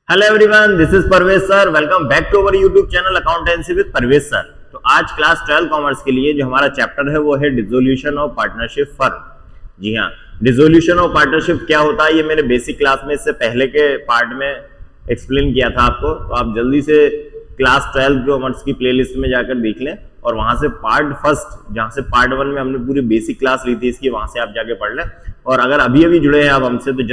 Hello everyone, this is Parvez sir. Welcome back to our YouTube channel accountancy with Parvez sir. तो आज class 12 commerce के लिए जो हमारा चैप्टर है वो है डिसोल्यूशन ऑफ पार्टनरशिप फर्म। जी हाँ, डिसोल्यूशन ऑफ पार्टनरशिप क्या होता है ये मैंने बेसिक क्लास में इससे पहले के पार्ट में एक्सप्लेन किया था आपको। तो आप जल्दी से क्लास 12 कॉमर्स की प्लेलिस्ट में जाकर देख लें और वहां से पार्ट फर्स्ट, जहां से पार्ट 1 में हमने पूरी बेसिक क्लास ली थी इसकी, वहां से आप जाके पढ़ लें। और अगर अभी अभी जुड़े हैं आप हमसे तो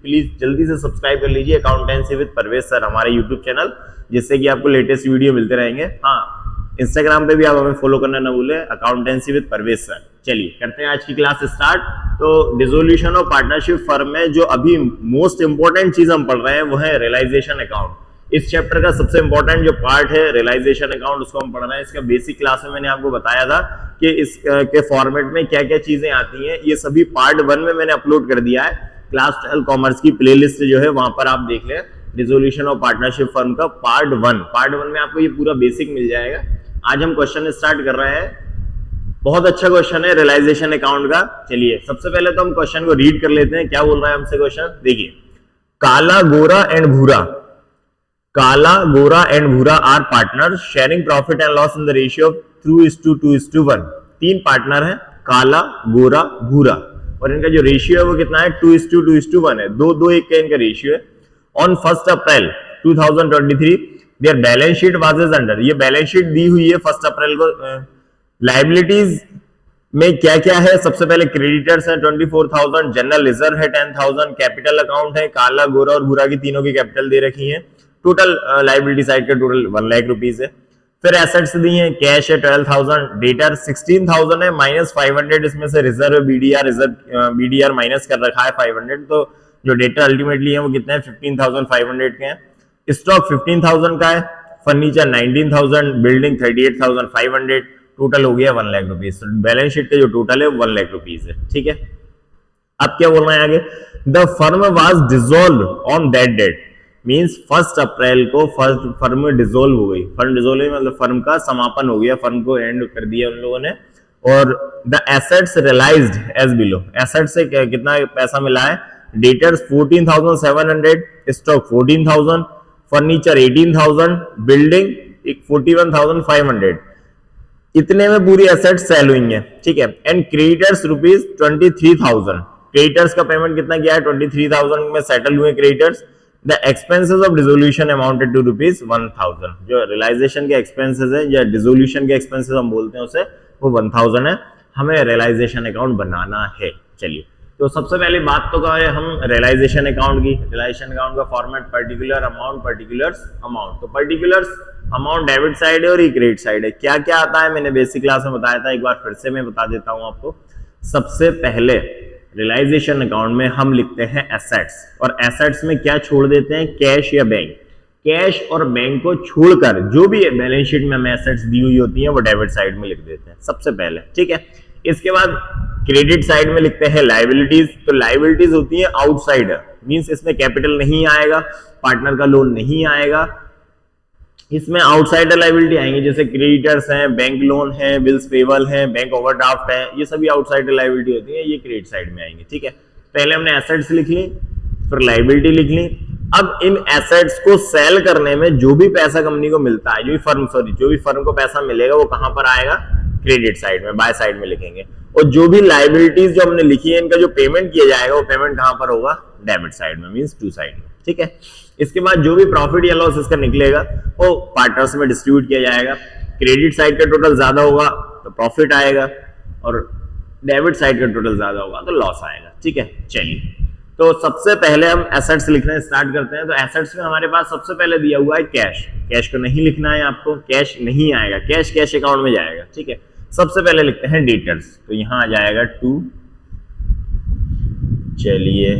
प्लीज जल्दी से सब्सक्राइब कर लीजिए अकाउंटेंसी विद परवेज सर हमारे यूट्यूब चैनल, जिससे कि आपको लेटेस्ट वीडियो मिलते रहेंगे। हाँ, इंस्टाग्राम पे भी आप हमें फॉलो करना ना भूलें, अकाउंटेंसी विद परवेज सर। चलिए करते हैं आज की क्लास स्टार्ट। तो डिसोल्यूशन ऑफ पार्टनरशिप फर्म में जो अभी मोस्ट इंपॉर्टेंट चीज हम पढ़ रहे हैं वो है रियलाइजेशन अकाउंट। इस चैप्टर का सबसे इंपॉर्टेंट जो पार्ट है रियलाइजेशन अकाउंट, उसको हम पढ़ रहे हैं। इसका बेसिक क्लास में मैंने आपको बताया था कि इस के फॉर्मेट में क्या क्या चीजें आती हैं। ये सभी पार्ट 1 में मैंने अपलोड कर दिया है। क्लास 12 कॉमर्स की प्लेलिस्ट जो है वहां पर आप देख लें। डिसोल्यूशन ऑफ पार्टनरशिप फर्म का पार्ट 1 में आपको ये पूरा बेसिक मिल जाएगा। आज हम क्वेश्चन स्टार्ट कर रहे हैं। बहुत अच्छा क्वेश्चन है रियलाइजेशन अकाउंट का। चलिए सबसे पहले तो हम क्वेश्चन को रीड कर लेते हैं। क्या बोल रहा है हमसे क्वेश्चन, देखिए। काला, गोरा एंड भूरा, काला, Gora and Bhura are partner sharing profit and loss in the ratio of 2:2:1। तीन पार्टनर हैं, काला, गोरा, भूरा, और इनका जो रेशियो है वो कितना है, 2:2:1 है। 2:2:1 का इनका रेशियो है। On 1 April 2023 their balance sheet was as under. ये बैलेंस शीट दी हुई है 1 अप्रैल को। लाइबिलिटीज में क्या क्या है, सबसे पहले क्रेडिटर्स है 24,000, जनरल रिजर्व है 10,000, कैपिटल अकाउंट है, काला, गोरा और भूरा की तीनों की कैपिटल दे रखी है। टोटल लाइबिलिटी साइड का टोटल 1 लाख रुपीज है। फिर एसेट्स दी हैं, कैश है 12,000, डेटर 16,000 है, -500 इसमें से रिजर्व है, बीडीआर माइनस कर रखा है 500। तो जो डेटर अल्टीमेटली है वो कितने हैं, 15,500 के हैं। स्टॉक 15,000 का है, फर्नीचर 19,000, बिल्डिंग 38,500, टोटल हो गया 1 लाख रुपीज। बैलेंस शीट का जो टोटल है 1 लाख रुपीज है। ठीक है, अब क्या बोल रहे हैं आगे, the firm was dissolve on that date. Means 1 अप्रैल को फर्म डिसॉल्व हो गई। फर्म डिसॉल्व मतलब फर्म का समापन हो गया, फर्म को एंड कर दिया उन लोगों ने। और the assets realised as below. Assets से कितना पैसा मिला है, डेटर्स 14,700, स्टॉक 14,000, फर्नीचर 18,000, बिल्डिंग 41,500। इतने में पूरी एसेट्स सेल हुई हैं। ठीक है, एंड क्रेडिटर्स रुपीज 23,000। क्रेडिटर्स का पेमेंट कितना किया है, 23,000 में सेटल हुए creditors. The expenses of dissolution amounted to rupees 1,000। जो रियलाइजेशन के एक्सपेंसेस है या डिसोल्यूशन के एक्सपेंसेस हम बोलते हैं उसे, वो 1,000 है। हमें रियलाइजेशन अकाउंट बनाना है। चलिए, तो सबसे पहली बात तो क्या है हम रियलाइजेशन अकाउंट की। रियलाइजेशन अकाउंट का format particular amount, particulars amount. तो पर्टिकुलर्स अमाउंट डेबिट साइड है और ये क्रेडिट साइड है। क्या क्या आता है मैंने बेसिक क्लास में बताया था, एक बार फिर से मैं बता देता हूं आपको। सबसे पहले रियलाइजेशन अकाउंट में हम लिखते हैं एसेट्स, और एसेट्स में क्या छोड़ देते हैं, कैश या बैंक। कैश और बैंक को छोड़कर जो भी बैलेंस शीट में हमें एसेट्स दी हुई होती हैं वो डेबिट साइड में लिख देते हैं सबसे पहले। ठीक है, इसके बाद क्रेडिट साइड में लिखते हैं लाइबिलिटीज। तो लाइबिलिटीज होती है आउटसाइडर, मींस इसमें कैपिटल नहीं आएगा, पार्टनर का लोन नहीं आएगा, इसमें आउटसाइडर लाइबिलिटी आएंगे, जैसे क्रेडिटर्स हैं, बैंक लोन है, बिल्स पेबल है, बैंक ओवरड्राफ्ट है, ये सभी आउटसाइडर लाइबिलिटी होती है, ये क्रेडिट साइड में आएंगे। ठीक है, पहले हमने एसेट्स लिख ली, फिर लाइबिलिटी लिख ली। अब इन एसेट्स को सेल करने में जो भी पैसा कंपनी को मिलता है, जो भी फर्म को पैसा मिलेगा वो कहां पर आएगा, क्रेडिट साइड में, बाय साइड में लिखेंगे। और जो भी लाइबिलिटीज जो हमने लिखी है इनका जो पेमेंट किया जाएगा वो पेमेंट कहां पर होगा, डेबिट साइड में, मींस टू साइड में। ठीक है, इसके बाद जो भी प्रॉफिट या लॉस इसका निकलेगा वो पार्टनर्स में डिस्ट्रीब्यूट किया जाएगा। क्रेडिट साइड का टोटल ज्यादा होगा तो प्रॉफिट आएगा, और डेबिट साइड का टोटल ज्यादा होगा तो लॉस आएगा। ठीक है, चलिए तो सबसे पहले हम एसेट्स लिखना स्टार्ट करते हैं। तो एसेट्स में हमारे पास सबसे पहले दिया हुआ है कैश। कैश को नहीं लिखना है आपको, कैश नहीं आएगा, कैश कैश अकाउंट में जाएगा। ठीक है, सबसे पहले लिखते हैं डेटर्स, तो यहां आ जाएगा 2। चलिए,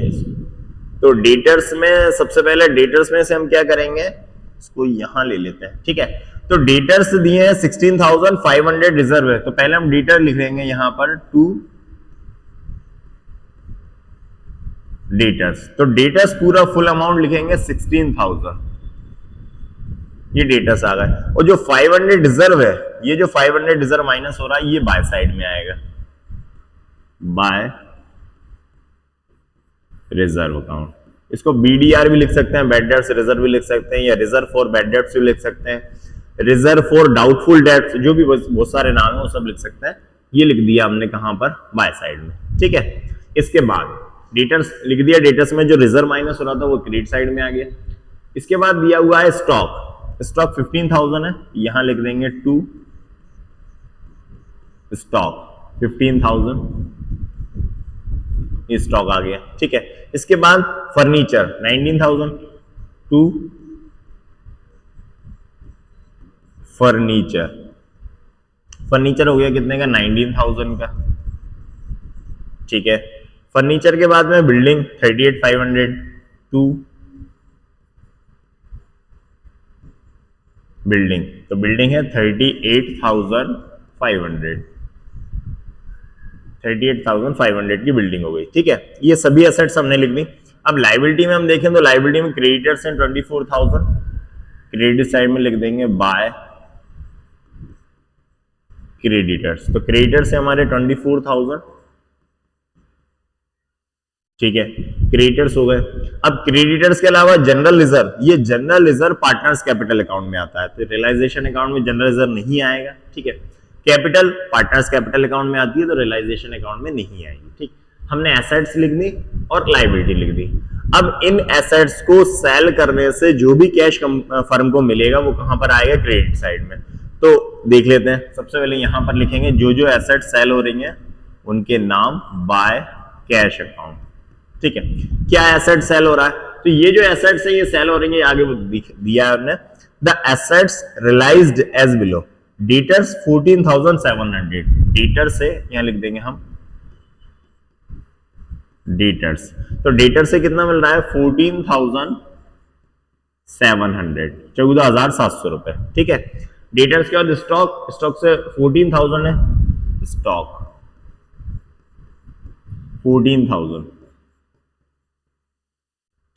तो डेटर्स में सबसे पहले डेटर्स में से हम क्या करेंगे, इसको यहां ले लेते हैं। ठीक है, तो डेटर्स दिए हैं 16,500 रिजर्व है, तो पहले हम डेटर लिख लेंगे यहां पर 2 डेटर्स। तो डेटर्स पूरा फुल अमाउंट लिखेंगे 16,000, ये डेटर्स आ गए। और जो 500 रिजर्व है, ये जो 500 रिजर्व माइनस हो रहा है ये बाय साइड में आएगा, बाय रिजर्व अकाउंट। इसको BDR भी लिख सकते हैं, बैड डेट्स रिजर्व भी लिख सकते हैं, या रिजर्व फॉर बैड डेट्स भी लिख सकते हैं, रिजर्व फॉर डाउटफुल डेट्स, जो भी बहुत सारे नाम है वो सब लिख सकते हैं। ये लिख दिया हमने कहां पर, बाय साइड में, ठीक है। इसके बाद डेटर्स लिख दिया, डेटर्स में जो रिजर्व माइनस हो रहा था वो क्रेडिट साइड में आ गया। इसके बाद दिया हुआ है स्टॉक, स्टॉक 15,000 है, यहां लिख देंगे टू स्टॉक 15,000, स्टॉक आ गया, ठीक है। इसके बाद फर्नीचर 19,000 टू फर्नीचर, फर्नीचर हो गया कितने का, 19,000 का, ठीक है। फर्नीचर के बाद में बिल्डिंग 38,500 टू बिल्डिंग, तो बिल्डिंग है 38,500, 38,500 की बिल्डिंग हो गई, ठीक है। ये सभी एसेट्स हमने लिख दी। अब लायबिलिटी में हम देखें तो लायबिलिटी में क्रेडिटर्स हैं 24,000, क्रेडिट साइड में लिख देंगे बाय क्रेडिटर्स, तो क्रेडिटर्स है हमारे 24,000, ठीक है, क्रेडिटर्स हो गए। अब क्रेडिटर्स के अलावा जनरल रिजर्व, ये general reserve partners capital account में आता है, तो रियलाइजेशन अकाउंट में जनरल रिजर्व नहीं आएगा, ठीक है। कैपिटल पार्टनर्स कैपिटल अकाउंट में आती है, तो रियलाइजेशन अकाउंट में नहीं आएगी, ठीक। हमने एसेट्स लिख दी और लायबिलिटी लिख दी। अब इन एसेट्स को सेल करने से जो भी कैश फर्म को मिलेगा वो कहां पर आएगा, क्रेडिट साइड में। तो देख लेते हैं, सबसे पहले यहां पर लिखेंगे जो जो एसेट सेल हो रही हैं उनके नाम बाय कैश अकाउंट, ठीक है। क्या एसेट सेल हो रहा है, तो ये जो एसेट्स है ये सेल हो रही है, आगे दिया है हमने, the assets realised as below, debtors 14,700, debtor से यहां लिख देंगे हम डेटर्स, तो डेटर से कितना मिल रहा है 14,700, 14,700 रुपए, ठीक है। डेटर्स के बाद स्टॉक, स्टॉक से 14,000 है, स्टॉक 14,000,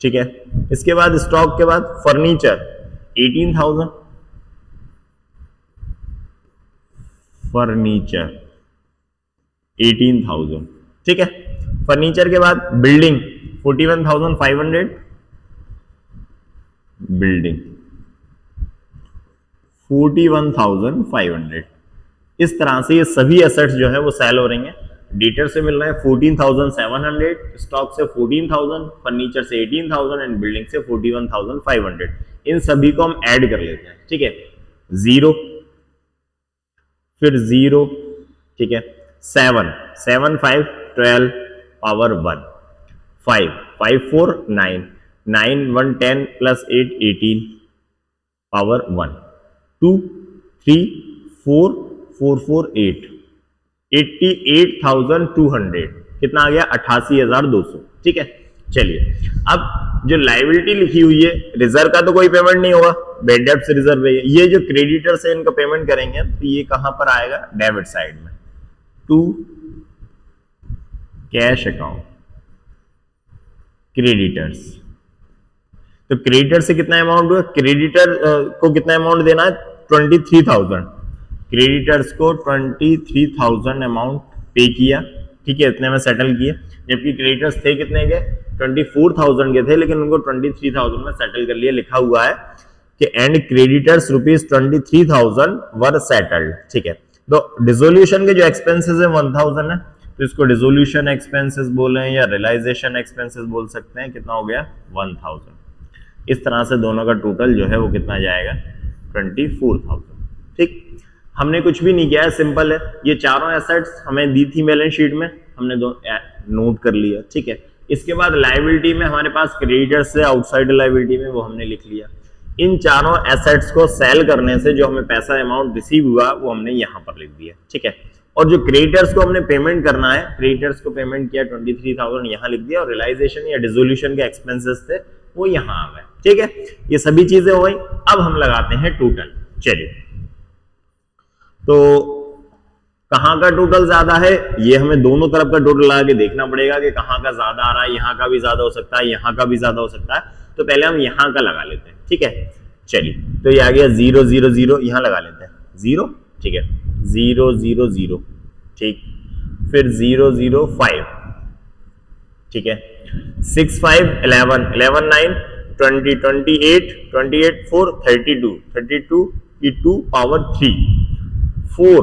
ठीक है। इसके बाद स्टॉक के बाद फर्नीचर 18,000, फर्नीचर 18,000, ठीक है। फर्नीचर के बाद बिल्डिंग 41,500, बिल्डिंग 41,500। इस तरह से ये सभी एसेट्स जो है वो सेल हो रही हैं। डेटर से मिल रहा है 14,700, स्टॉक से 14,000, फर्नीचर से 18,000 एंड बिल्डिंग से 41,500। इन सभी को हम ऐड कर लेते हैं, ठीक है। 0 फिर 0, ठीक है। 7 7 5 12 पावर 1, 5 5 4 9 9 1 10 प्लस 8 18 पावर 1, 2 3 4 4 4 8 88,200, कितना आ गया 88,200, ठीक है। चलिए अब जो लायबिलिटी लिखी हुई है, रिजर्व का तो कोई पेमेंट नहीं होगा, बैड डेब्ट्स रिजर्व है, ये जो क्रेडिटर्स है इनका पेमेंट करेंगे तो ये कहां पर आएगा, डेबिट साइड में, टू कैश अकाउंट क्रेडिटर्स। तो क्रेडिटर से कितना अमाउंट हुआ, क्रेडिटर को कितना अमाउंट देना है 23,000, क्रेडिटर्स को 23,000 अमाउंट पे किया, ठीक है, इतने में सेटल किए। जबकि क्रेडिटर्स थे कितने के 24,000 के थे, लेकिन उनको 23,000 में सेटल कर लिया। लिखा हुआ है कि एंड क्रेडिटर्स ₹23,000 वर सेटल्ड, ठीक है। तो डिसोल्यूशन के जो एक्सपेंसेस है 1,000 है, तो इसको डिसोल्यूशन एक्सपेंसेस बोले या रियलाइजेशन एक्सपेंसेस बोल सकते हैं। कितना हो गया 1,000। इस तरह से दोनों का टोटल जो है वो कितना जाएगा 24,000, ठीक। हमने कुछ भी नहीं किया है, सिंपल है। ये चारों एसेट्स हमें दी थी बैलेंस शीट में, हमने नोट कर लिया, ठीक है। इसके बाद लायबिलिटी में हमारे पास क्रेडिटर्स से आउटसाइड लायबिलिटी में वो हमने लिख लिया। इन चारों एसेट्स को सेल करने से जो हमें पैसा अमाउंट रिसीव हुआ वो हमने यहाँ पर लिख दिया, ठीक है। और जो क्रेडिटर्स को हमने पेमेंट करना है, क्रेडिटर्स को पेमेंट किया 23,000 यहाँ लिख दिया, और रियलाइजेशन या डिसोल्यूशन के एक्सपेंसेस थे वो यहाँ आ गए, ठीक है। ये सभी चीजें हो गई। अब हम लगाते हैं टोटल। चलिए, तो कहां का टोटल ज्यादा है, ये हमें दोनों तरफ का टोटल लगा के देखना पड़ेगा कि कहां का ज्यादा आ रहा है। यहाँ का भी ज्यादा हो सकता है, यहाँ का भी ज्यादा हो सकता है, तो पहले हम यहाँ का लगा लेते हैं, ठीक है। चलिए, तो ये आ गया 0 0 0, यहाँ लगा लेते हैं 0, ठीक है, 0 0 0, ठीक, फिर 0 0 5, ठीक है। 6 5 11 11 9 20 28 28 4 32 32 की 2 पावर 3 4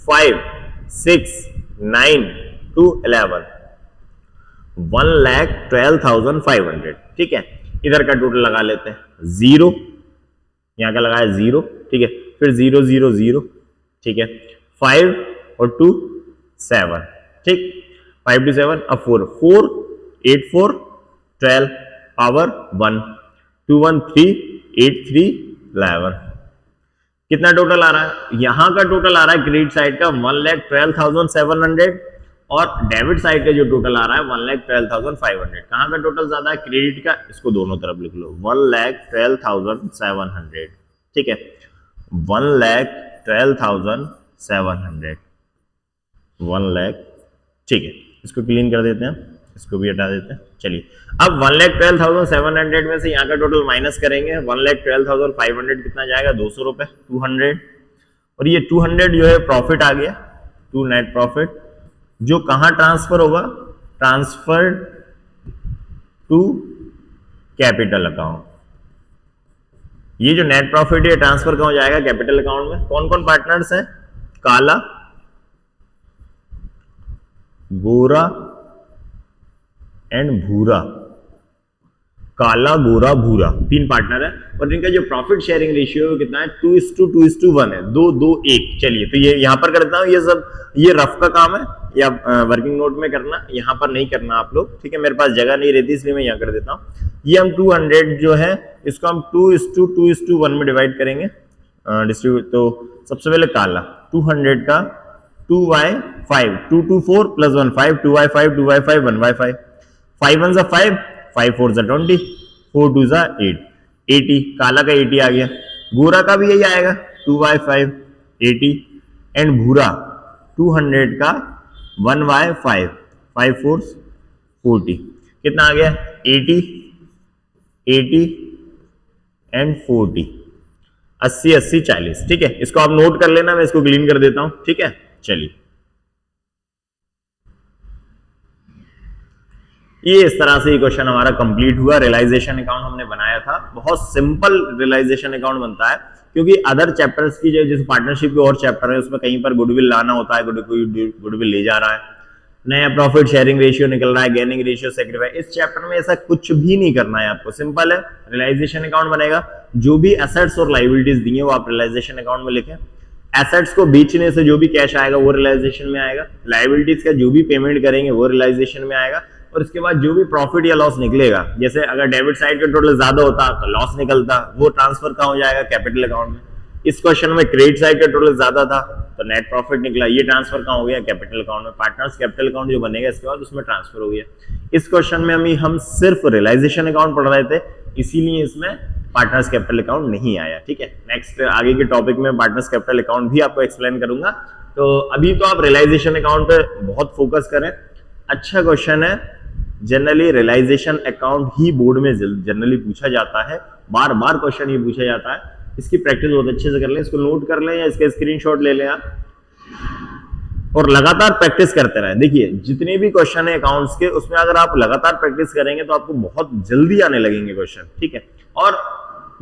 5 6 9 2 11 1,12,500। ठीक है, इधर का टोटल लगा लेते हैं, 0 यहां का लगाया 0, ठीक है, फिर 0 0 0, ठीक है, 5 और 2 7, ठीक, 5 to 7, अब 4 4 8 4 12 पावर 1 2 1 3 8 3 11। कितना टोटल आ रहा है? यहां का टोटल आ रहा है क्रेडिट साइड का 1,12,700 और डेबिट साइड का जो टोटल आ रहा है 1,12,500। कहां का टोटल ज्यादा है? क्रेडिट का। इसको दोनों तरफ लिख लो, 1,12,700, ठीक है, 1,12,700, 1 लाख, ठीक है, इसको क्लीन कर देते हैं, इसको भी हटा देते हैं। चलिए, अब 1,12,700 में से यहाँ का टोटल माइनस करेंगे, 1,12,500 कितना जाएगा? 200 रुपए, 200, और ये 200 जो है प्रॉफिट आ गया, 2 नेट प्रॉफिट, जो कहां ट्रांसफर होगा? Transfer to capital account. ये जो नेट प्रॉफिट है ट्रांसफर कहां हो जाएगा? कैपिटल अकाउंट में। कौन कौन पार्टनर्स हैं? काला, गोरा एंड भूरा, काला गोरा भूरा, 3 पार्टनर है, और इनका जो प्रॉफिट शेयरिंग रेशियो है कितना है? 2:2:1 है, 2:2:1। चलिए, तो ये यहां पर करता हूं, ये सब ये रफ का काम है, या वर्किंग नोट में करना, यहां पर नहीं करना आप लोग, ठीक है, मेरे पास जगह नहीं रहती इसलिए मैं यहां कर देता हूं। ये हम 200 जो है इसको हम 2:2:1 में डिवाइड करेंगे, डिस्ट्रीब्यूट। तो सबसे पहले काला 200 का 2/5 224 + 1 5 2/5 2/5 1/5 5 1 5 5 4 20 4 2 8 80, काला का 80 आ गया। गोरा का भी यही आएगा 2/5 80 एंड भूरा 200 का 1/5 5 4 40, कितना आ गया? 80 80 एंड 40, 80 80 40, ठीक है, इसको आप नोट कर लेना, मैं इसको क्लीन कर देता हूं, ठीक है। चलिए, ये इस तरह से ये क्वेश्चन हमारा कंप्लीट हुआ। रियलाइजेशन अकाउंट हमने बनाया था, बहुत सिंपल रियलाइजेशन अकाउंट बनता है, क्योंकि अदर चैप्टर्स की जो जैसे पार्टनरशिप के और चैप्टर है उसमें कहीं पर गुडविल लाना होता है, गुडविल ले जा रहा है, नया प्रॉफिट शेयरिंग रेशियो निकल रहा है, गेनिंग रेशियो, सेक्रीफाइस। इस चैप्टर में ऐसा कुछ भी नहीं करना है आपको, सिंपल है, रियलाइजेशन अकाउंट बनेगा। जो भी एसेट्स और लायबिलिटीज दी है वो आप रियलाइजेशन अकाउंट में लिखें। एसेट्स को बेचने से जो भी कैश आएगा वो रियलाइजेशन में आएगा, लायबिलिटीज का जो भी पेमेंट करेंगे वो रियलाइजेशन में आएगा, और इसके बाद जो भी प्रॉफिट या लॉस निकलेगा, जैसे अगर डेबिट साइड का टोटल ज्यादा होता तो लॉस निकलता, वो ट्रांसफर कहां हो जाएगा? कैपिटल अकाउंट में। इस क्वेश्चन में क्रेडिट साइड का टोटल ज्यादा था तो नेट प्रॉफिट निकला, ये ट्रांसफर कहां हो गया? कैपिटल अकाउंट में। पार्टनर्स कैपिटल अकाउंट जो बनेगा इसके बाद उसमें ट्रांसफर हो गया। इस क्वेश्चन में हम सिर्फ रियलाइजेशन अकाउंट पढ़ रहे थे, इसीलिए इसमें पार्टनर्स कैपिटल अकाउंट नहीं आया, ठीक है। नेक्स्ट आगे के टॉपिक में पार्टनर्स कैपिटल अकाउंट भी आपको एक्सप्लेन करूंगा। तो अभी तो आप रियलाइजेशन अकाउंट पे बहुत फोकस करें, अच्छा क्वेश्चन है। जनरली रियलाइजेशन अकाउंट ही बोर्ड में जनरली पूछा जाता है, बार बार क्वेश्चन ये पूछा जाता है। इसकी प्रैक्टिस बहुत अच्छे से कर लें, इसको नोट कर लें या इसका स्क्रीनशॉट ले लें आप, और लगातार प्रैक्टिस करते रहें। देखिए, जितने भी क्वेश्चन है अकाउंट्स के, उसमें अगर आप लगातार प्रैक्टिस करेंगे तो आपको बहुत जल्दी आने लगेंगे क्वेश्चन, ठीक है। और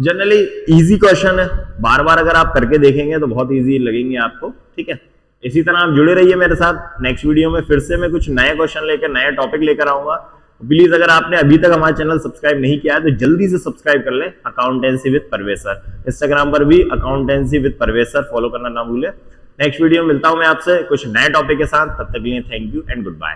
जनरली इजी क्वेश्चन है, बार बार अगर आप करके देखेंगे तो बहुत इजी लगेंगे आपको, ठीक है। इसी तरह आप जुड़े रहिए मेरे साथ। नेक्स्ट वीडियो में फिर से मैं कुछ नए क्वेश्चन लेकर, नया टॉपिक लेकर आऊंगा। प्लीज अगर आपने अभी तक हमारा चैनल सब्सक्राइब नहीं किया है तो जल्दी से सब्सक्राइब कर लें, accountancy with Parvez sir. Instagram पर भी accountancy with Parvez sir follow करना ना भूलें। नेक्स्ट वीडियो में मिलता हूं मैं आपसे कुछ नए टॉपिक के साथ, तब तक के लिए thank you and good bye.